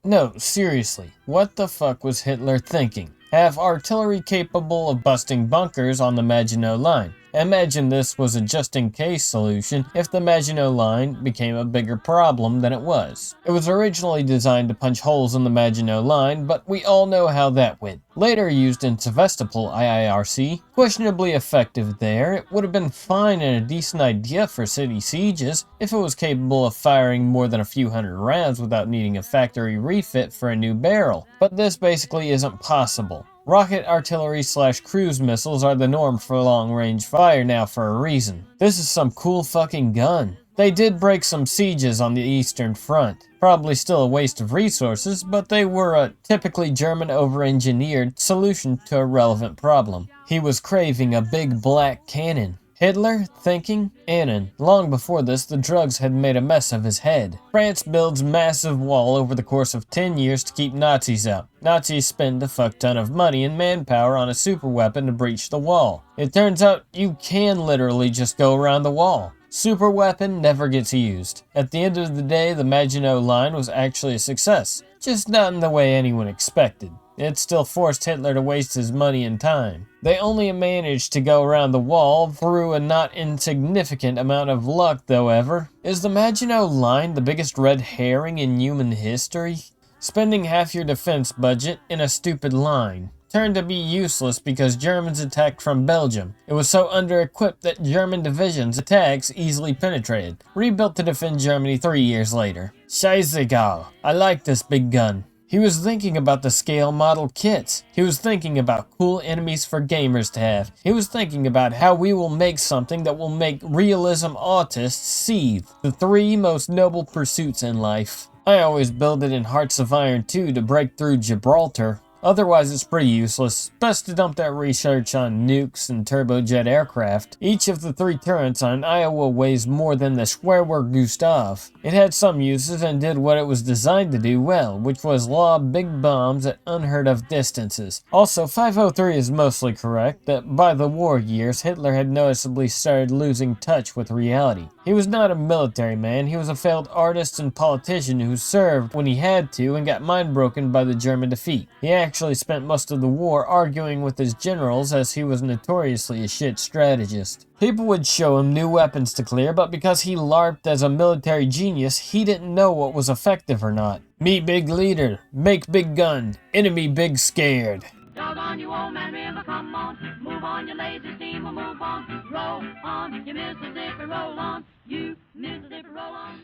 No, seriously, what the fuck was Hitler thinking? Have artillery capable of busting bunkers on the Maginot Line. Imagine this was a just-in-case solution if the Maginot Line became a bigger problem than it was. It was originally designed to punch holes in the Maginot Line, but we all know how that went. Later used in Sevastopol IIRC, questionably effective there, it would have been fine and a decent idea for city sieges if it was capable of firing more than a few hundred rounds without needing a factory refit for a new barrel. But this basically isn't possible. Rocket artillery / cruise missiles are the norm for long-range fire now for a reason. This is some cool fucking gun. They did break some sieges on the Eastern Front. Probably still a waste of resources, but they were a typically German over-engineered solution to a relevant problem. He was craving a big black cannon. Hitler thinking? Annan. Long before this, the drugs had made a mess of his head. France builds massive wall over the course of 10 years to keep Nazis out. Nazis spend a fuck ton of money and manpower on a superweapon to breach the wall. It turns out you can literally just go around the wall. Superweapon never gets used. At the end of the day, the Maginot Line was actually a success, just not in the way anyone expected. It still forced Hitler to waste his money and time. They only managed to go around the wall through a not insignificant amount of luck, though ever. Is the Maginot Line the biggest red herring in human history? Spending half your defense budget in a stupid line turned to be useless because Germans attacked from Belgium. It was so under-equipped that German divisions' attacks easily penetrated. Rebuilt to defend Germany 3 years later. Scheißegal. I like this big gun. He was thinking about the scale model kits. He was thinking about cool enemies for gamers to have. He was thinking about how we will make something that will make realism autists seethe. The 3 most noble pursuits in life. I always build it in Hearts of Iron 2 to break through Gibraltar. Otherwise, it's pretty useless. Best to dump that research on nukes and turbojet aircraft. Each of the 3 turrets on Iowa weighs more than the Schwerwer Gustav. It had some uses and did what it was designed to do well, which was lob big bombs at unheard of distances. Also, 503 is mostly correct that by the war years, Hitler had noticeably started losing touch with reality. He was not a military man, he was a failed artist and politician who served when he had to and got mind broken by the German defeat. He actually spent most of the war arguing with his generals as he was notoriously a shit strategist. People would show him new weapons to clear, but because he LARPed as a military genius, he didn't know what was effective or not. Me big leader, make big gun, enemy big scared. Dog on you, old man river, come on. Move on, you lazy steamer, move on. Roll on, you Mississippi, roll on. You Mississippi, roll on.